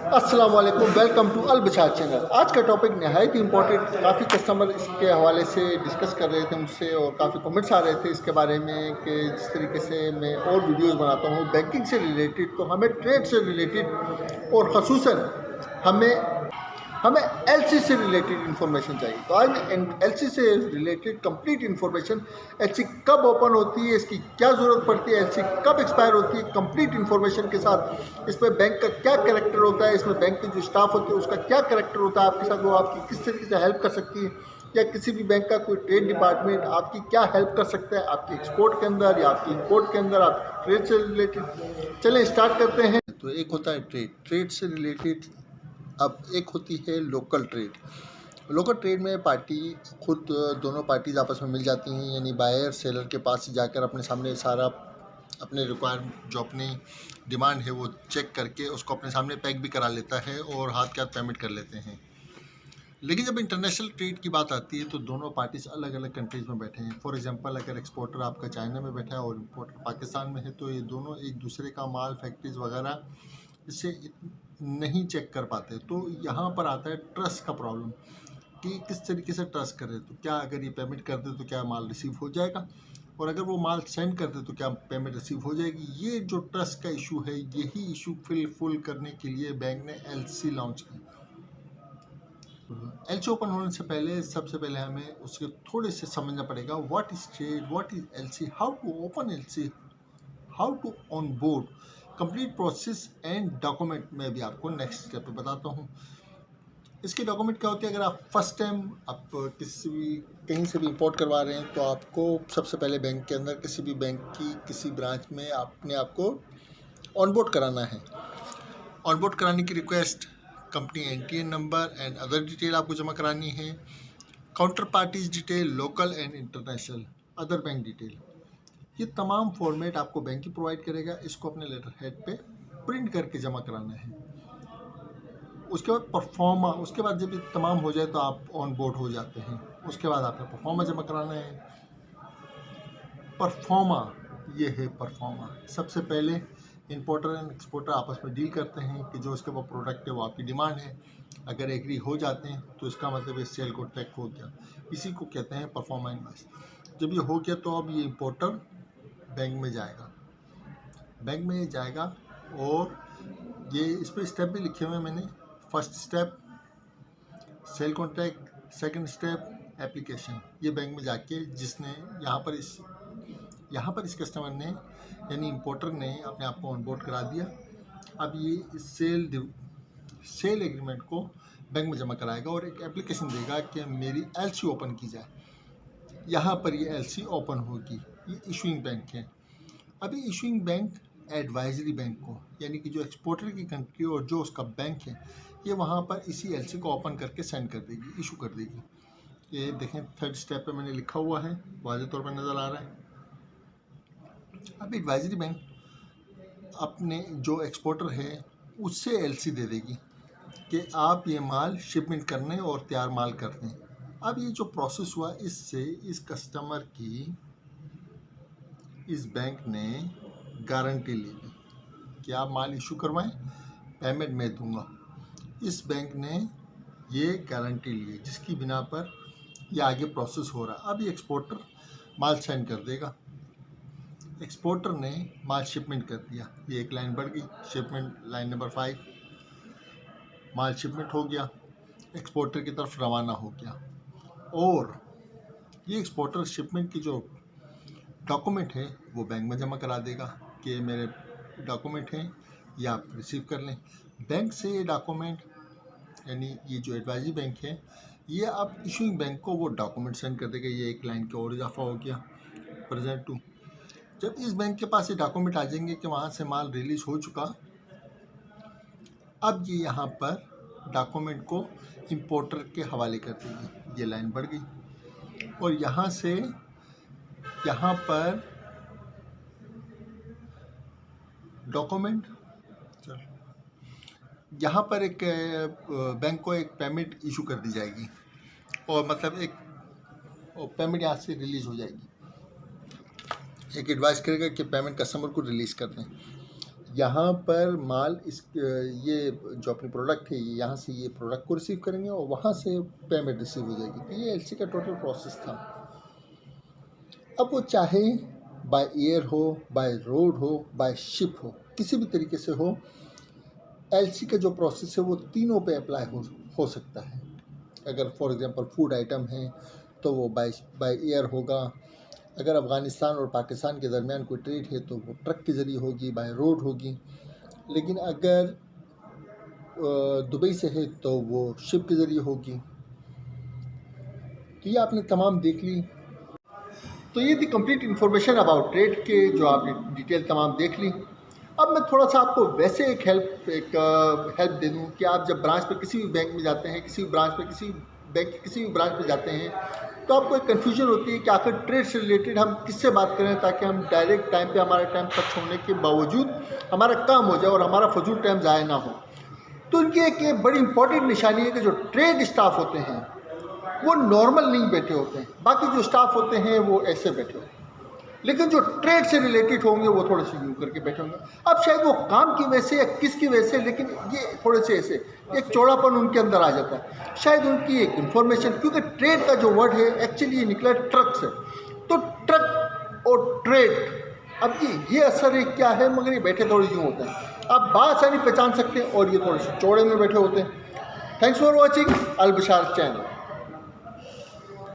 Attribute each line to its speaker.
Speaker 1: अस्सलाम वालेकुम, welcome to Al Bashar channel. आज का टॉपिक नहायत ही इंपॉर्टेंट, काफ़ी कस्टमर इसके हवाले से डिस्कस कर रहे थे मुझसे और काफ़ी कमेंट्स आ रहे थे इसके बारे में कि जिस तरीके से मैं और वीडियोस बनाता हूँ बैंकिंग से रिलेटेड, तो हमें ट्रेड से रिलेटेड और ख़ुसूसन हमें हमें एलसी से रिलेटेड इन्फॉर्मेशन चाहिए। तो आज मैं एलसी से रिलेटेड कंप्लीट इन्फॉर्मेशन, एलसी कब ओपन होती है, इसकी क्या ज़रूरत पड़ती है, एलसी कब एक्सपायर होती है, कंप्लीट इन्फॉर्मेशन के साथ इसमें बैंक का क्या कैरेक्टर होता है, इसमें बैंक के जो स्टाफ होते हैं उसका क्या कैरेक्टर होता है आपके साथ, वो आपकी किस तरीके से हेल्प कर सकती है, या किसी भी बैंक का कोई ट्रेड डिपार्टमेंट आपकी क्या हेल्प कर सकता है आपकी एक्सपोर्ट के अंदर या आपकी इंपोर्ट के अंदर, आपकी ट्रेड से रिलेटेड। चलें स्टार्ट करते हैं। तो एक होता है ट्रेड से रिलेटेड, अब एक होती है लोकल ट्रेड। लोकल ट्रेड में पार्टी खुद, दोनों पार्टीज आपस में मिल जाती हैं, यानी बायर सेलर के पास जाकर अपने सामने सारा अपने रिक्वायरमेंट, जो अपनी डिमांड है वो चेक करके उसको अपने सामने पैक भी करा लेता है और हाथ के हाथ पेमेंट कर लेते हैं। लेकिन जब इंटरनेशनल ट्रेड की बात आती है तो दोनों पार्टीज अलग अलग कंट्रीज़ में बैठे हैं। फॉर एग्जांपल, अगर एक्सपोर्टर आपका चाइना में बैठा है और इम्पोर्टर पाकिस्तान में है, तो ये दोनों एक दूसरे का माल, फैक्ट्रीज वगैरह इससे नहीं चेक कर पाते। तो यहाँ पर आता है ट्रस्ट का प्रॉब्लम कि किस तरीके से ट्रस्ट करें। तो क्या अगर ये पेमेंट कर दे तो क्या माल रिसीव हो जाएगा, और अगर वो माल सेंड कर दे तो क्या पेमेंट रिसीव हो जाएगी। ये जो ट्रस्ट का इशू है, यही इशू फुल करने के लिए बैंक ने एलसी लॉन्च की। एलसी ओपन होने से पहले सबसे पहले हमें उसके थोड़े से समझना पड़ेगा, what is trade, what is LC, how to open LC, how to on board, complete process and document में भी आपको नेक्स्ट स्टेप पे बताता हूँ। इसके डॉक्यूमेंट क्या होते हैं। अगर आप फर्स्ट टाइम आप किसी भी कहीं से भी इंपोर्ट करवा रहे हैं तो आपको सबसे पहले बैंक के अंदर किसी भी बैंक की किसी ब्रांच में अपने आपको ऑनबोर्ड कराना है। ऑनबोर्ड कराने की request, company NTN number and other detail आपको जमा करानी है, counter parties detail, local and international, other bank detail, ये तमाम फॉर्मेट आपको बैंक ही प्रोवाइड करेगा। इसको अपने लेटर हेड पे प्रिंट करके जमा कराना है। उसके बाद परफॉर्मा, उसके बाद जब ये तमाम हो जाए तो आप ऑन बोर्ड हो जाते हैं। उसके बाद आपको परफॉर्मा जमा कराना है। परफॉर्मा, ये है परफॉर्मा। सबसे पहले इंपोर्टर एंड एक्सपोर्टर आपस में डील करते हैं कि जो उसके पास प्रोडक्ट है वो आपकी डिमांड है। अगर एग्री हो जाते हैं तो इसका मतलब इस सेल को ट्रैक हो गया। इसी को कहते हैं परफॉर्मा इनवॉइस। जब ये हो गया तो अब ये इंपोर्टर बैंक में जाएगा, बैंक में जाएगा और ये इस पर स्टेप भी लिखे हुए हैं मैंने। First step sale contract, second step application. ये बैंक में जाके जिसने यहाँ पर इस कस्टमर ने यानी इंपोर्टर ने अपने आप को ऑनबोर्ड करा दिया। अब ये इस सेल एग्रीमेंट को बैंक में जमा कराएगा और एक एप्लीकेशन देगा कि मेरी एलसी ओपन की जाए। यहाँ पर ये एलसी ओपन होगी। ये इशूइंग बैंक है। अभी इशूइंग बैंक एडवाइजरी बैंक को, यानी कि जो एक्सपोर्टर की कंट्री और जो उसका बैंक है, ये वहाँ पर इसी एलसी को ओपन करके सेंड कर देगी, इशू कर देगी। ये देखें थर्ड स्टेप पे मैंने लिखा हुआ है, वाज़ेह तौर पर नज़र आ रहा है। अब एडवाइजरी बैंक अपने जो एक्सपोर्टर है उससे एलसी दे देगी कि आप ये माल शिपमेंट करने और तैयार माल कर दें। अब ये जो प्रोसेस हुआ, इससे इस कस्टमर की इस बैंक ने गारंटी ली कि आप माल इशू करवाएं, पेमेंट मैं दूंगा। इस बैंक ने ये गारंटी ली जिसकी बिना पर ये आगे प्रोसेस हो रहा। अब ये एक्सपोर्टर माल सेंड कर देगा। एक्सपोर्टर ने माल शिपमेंट कर दिया, ये एक लाइन बढ़ गई, शिपमेंट लाइन नंबर 5, माल शिपमेंट हो गया, एक्सपोर्टर की तरफ रवाना हो गया। और ये एक्सपोर्टर शिपमेंट की जो डॉक्यूमेंट है वो बैंक में जमा करा देगा कि मेरे डॉक्यूमेंट हैं, ये आप रिसीव कर लें। बैंक से ये डॉक्यूमेंट, यानी ये जो एडवाइजरी बैंक है, ये अब इशूइंग बैंक को वो डॉक्यूमेंट सेंड कर देगा। ये एक लाइन का और इजाफा हो गया, प्रेजेंट टू। जब इस बैंक के पास ये डॉक्यूमेंट आ जाएंगे कि वहाँ से माल रिलीज हो चुका, अब ये यहाँ पर डॉक्यूमेंट को इंपोर्टर के हवाले कर देगी। ये लाइन बढ़ गई और यहाँ से यहाँ पर डॉक्यूमेंट, यहाँ पर एक बैंक को एक पेमेंट इशू कर दी जाएगी और मतलब एक पेमेंट यहाँ से रिलीज़ हो जाएगी। एक एडवाइस करेगा कि पेमेंट कस्टमर को रिलीज़ कर दें। यहाँ पर माल ये जो अपनी प्रोडक्ट है ये यहाँ से ये प्रोडक्ट को रिसीव करेंगे और वहाँ से पेमेंट रिसीव हो जाएगी। तो ये एलसी का टोटल प्रोसेस था। अब वो चाहे बाय एयर हो, बाय रोड हो, बाय शिप हो, किसी भी तरीके से हो, एलसी का जो प्रोसेस है वो तीनों पे अप्लाई हो सकता है। अगर फॉर एग्जांपल फूड आइटम है तो वो बाय एयर होगा। अगर अफ़गानिस्तान और पाकिस्तान के दरमियान कोई ट्रेड है तो वो ट्रक के ज़रिए होगी, बाय रोड होगी। लेकिन अगर दुबई से है तो वो शिप के ज़रिए होगी। तो ये आपने तमाम देख ली। तो ये थी कंप्लीट इन्फॉर्मेशन अबाउट ट्रेड के, जो आपने डिटेल तमाम देख ली। अब मैं थोड़ा सा आपको वैसे एक हेल्प दे दूँ कि आप जब ब्रांच पे किसी भी बैंक में जाते हैं, किसी भी ब्रांच पे किसी बैंक के किसी भी ब्रांच पे जाते हैं, तो आपको एक कन्फ्यूजन होती है कि आखिर ट्रेड से रिलेटेड हम किससे बात करें ताकि हम डायरेक्ट टाइम पे हमारा टाइम खर्च होने के बावजूद हमारा काम हो जाए और हमारा फजूल टाइम ज़ाया ना हो। तो उनकी एक बड़ी इंपॉर्टेंट निशानी है कि जो ट्रेड स्टाफ होते हैं वो नॉर्मल नहीं बैठे होते हैं, बाकी जो स्टाफ होते हैं वो ऐसे बैठे होते हैं। लेकिन जो ट्रेड से रिलेटेड होंगे वो थोड़े से यूँ करके बैठे होंगे। अब शायद वो काम की वजह से या किसकी वजह से, लेकिन ये थोड़े से ऐसे एक चौड़ापन उनके अंदर आ जाता है। शायद उनकी एक इन्फॉर्मेशन, क्योंकि ट्रेड का जो वर्ड है एक्चुअली ये निकला ट्रक से, तो ट्रक और ट्रेड, अब ये असर है क्या है, मगर ये बैठे थोड़े यूँ होते हैं। आप बात सारी पहचान सकते हैं और ये थोड़े से चौड़े में बैठे होते हैं। Thanks for watching Al Bashar channel.